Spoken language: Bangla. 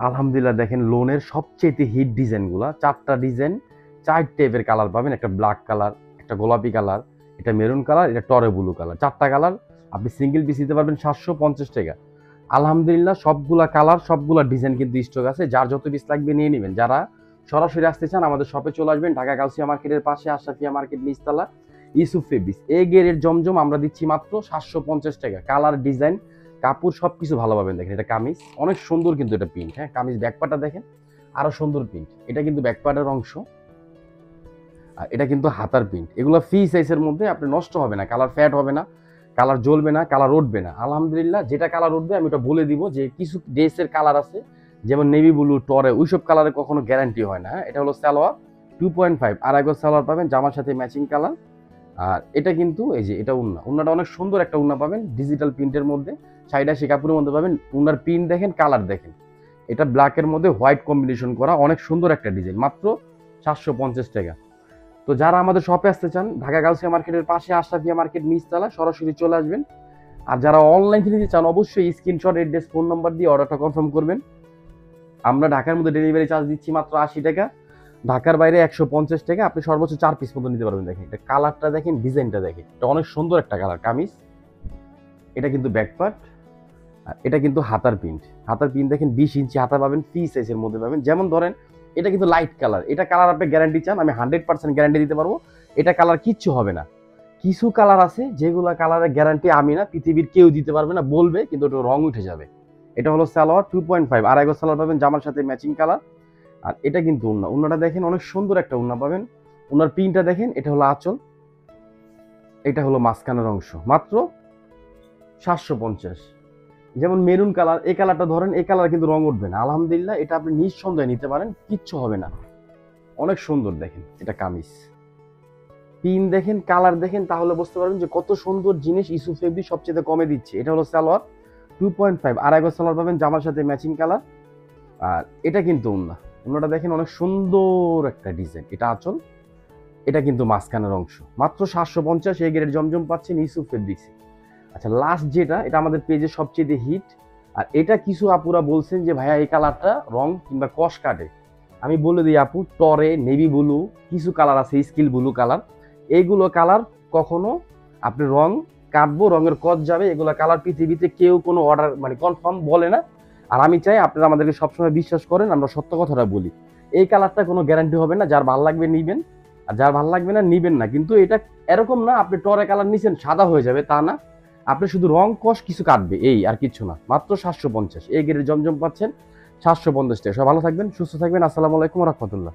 আলহামদুলিল্লাহ দেখেন লোনের সবচেয়ে হিট ডিজাইনগুলা, 4টা ডিজাইন, 4 টাইপের কালার পাবেন। একটা ব্ল্যাক কালার, একটা গোলাপি কালার, এটা মেরুন কালার, এটা টরে ব্লু কালার। 4টা কালার আপনি সিঙ্গেল পিস নিতে পারবেন 750 টাকা। আলহামদুলিল্লাহ সবগুলা কালার, সবগুলা ডিজাইন কিন্তু স্টক আছে। যার যত পিস লাগবে নিয়ে নেবেন। যারা সরাসরি আসতে চান আমাদের শপে চলে আসবেন। ঢাকা গাউসিয়া মার্কেটের পাশে আশরাফিয়া মার্কেট নিচতলা, ইউসুফ ফেব্রিক্স। এ গেরের জমজম আমরা দিচ্ছি মাত্র 750 টাকা। কালার, ডিজাইন, কাপড় সবকিছু ভালো পাবেন। দেখেন এটা কামিজ, অনেক সুন্দর কিন্তু এটা প্রিন্ট। হ্যাঁ, কামিজ ব্যাকপার্টটা দেখেন আরো সুন্দর প্রিন্ট। এটা কিন্তু ব্যাকপার্টের অংশ, আর এটা কিন্তু হাতার প্রিন্ট। এগুলো ফ্রি সাইজের মধ্যে, আপনি নষ্ট হবে না, কালার ফ্যাড হবে না, কালার জ্বলবে না, কালার উঠবে না। আলহামদুলিল্লাহ যেটা কালার উঠবে আমি ওটা বলে দিব। যে কিছু ড্রেসের কালার আছে যেমন নেভি ব্লু, টরে, ওইসব কালারে কখনো গ্যারান্টি হয় না। হ্যাঁ, এটা হলো সালোয়ার 2.5 আড়াই গজ সালোয়ার পাবেন, জামার সাথে ম্যাচিং কালার। আর এটা কিন্তু এই যে এটা উন্নাটা অনেক সুন্দর একটা উন্না পাবেন ডিজিটাল প্রিন্টের মধ্যে, সাইডা সে কাপড়ের মধ্যে পাবেন। উন্নার প্রিন্ট দেখেন, কালার দেখেন, এটা ব্ল্যাকের মধ্যে হোয়াইট কম্বিনেশন করা, অনেক সুন্দর একটা ডিজাইন, মাত্র 750 টাকা। তো যারা আমাদের শপে আসতে চান, ঢাকা গাউসিয়া মার্কেটের পাশে আশরাফিয়া মার্কেট নিচতলা, সরাসরি চলে আসবেন। আর যারা অনলাইন থেকে নিতে চান অবশ্যই স্ক্রিনশট, অ্যাড্রেস, ফোন নাম্বার দিয়ে অর্ডারটা কনফার্ম করবেন। আমরা ঢাকার মধ্যে ডেলিভারি চার্জ দিচ্ছি মাত্র 80 টাকা, ঢাকার বাইরে 150 টাকা। আপনি সর্বোচ্চ 4 পিস মতো নিতে পারবেন। দেখেন এটা কালারটা দেখেন, ডিজাইনটা দেখেন, এটা অনেক সুন্দর একটা কালার কামিজ। এটা কিন্তু ব্যাকপার্ট, আর এটা কিন্তু হাতার প্রিন্ট। হাতার প্রিন্ট দেখেন 20 ইঞ্চি হাতা পাবেন, ফ্রি সাইজের মধ্যে পাবেন। যেমন ধরেন এটা কিন্তু লাইট কালার, এটা কালার আপনি গ্যারান্টি চান, আমি 100% গ্যারান্টি দিতে পারবো এটা কালার কিচ্ছু হবে না। কিছু কালার আছে যেগুলো কালারের গ্যারান্টি আমি না, পৃথিবীর কেউ দিতে পারবে না, বলবে কিন্তু ওটা রং উঠে যাবে। এটা হলো সালোয়ার 2.5 আড়াই গজ সালোয়ার পাবেন, জামার সাথে ম্যাচিং কালার। আর এটা কিন্তু উন্নাটা দেখেন, অনেক সুন্দর একটা উন্না পাবেন। উন্নার প্রিন্টটা দেখেন, এটা হলো আঁচল, এটা হলো মাঝখানের অংশ, মাত্র 750। যেমন মেরুন কালার, এই কালারটা ধরেন, এই কালার কিন্তু রং উঠবে না। আলহামদুলিল্লাহ এটা আপনি নিঃসন্দেহে নিতে পারেন, কিচ্ছু হবে না, অনেক সুন্দর। দেখেন এটা কামিজ, পিন দেখেন, কালার দেখেন, তাহলে বুঝতে পারবেন যে কত সুন্দর জিনিস ইউসুফ ফেব্রিক্স সবচেয়ে কমে দিচ্ছে। এটা হলো সালোয়ার 2.5 আড়াই গজ সালোয়ার পাবেন, জামার সাথে ম্যাচিং কালার। আর এটা কিন্তু উন্নাটা দেখেন, অনেক সুন্দর একটা ডিজাইন। এটা আঁচল, এটা কিন্তু মাঝখানের অংশ, মাত্র 750। এই গ্রেড জমজম পাচ্ছেন ইউসুফ ফেব্রিক্সে। আচ্ছা, লাস্ট যেটা, এটা আমাদের পেজে সবচেয়ে হিট। আর এটা কিছু আপুরা বলছেন যে ভাইয়া এই কালারটা রং কিংবা কস কাটে। আমি বলে দিই আপু, টরে, নেভি ব্লু, কিছু কালার আছে স্কিল ব্লু কালার, এইগুলো কালার কখনো আপনি রং কাটবো, রঙের কস যাবে, এগুলো কালার পৃথিবীতে কেউ কোনো অর্ডার মানে কনফার্ম বলে না। আর আমি চাই আপনারা আমাদেরকে সবসময় বিশ্বাস করেন, আমরা সত্য কথাটা বলি। এই কালারটা কোনো গ্যারান্টি হবে না, যার ভালো লাগবে নিবেন, আর যার ভালো লাগবে না নিবেন না। কিন্তু এটা এরকম না আপনি টরে কালার নিছেন সাদা হয়ে যাবে, তা না। আপনি শুধু রং কস কিছু কাটবে, এই আর কিছু না। মাত্র 750 এই গ্রেডের জমজম পাচ্ছেন 750 টাকা। সব ভালো থাকবেন, সুস্থ থাকবেন। আসসালামু আলাইকুম ওয়া রাহমাতুল্লাহ।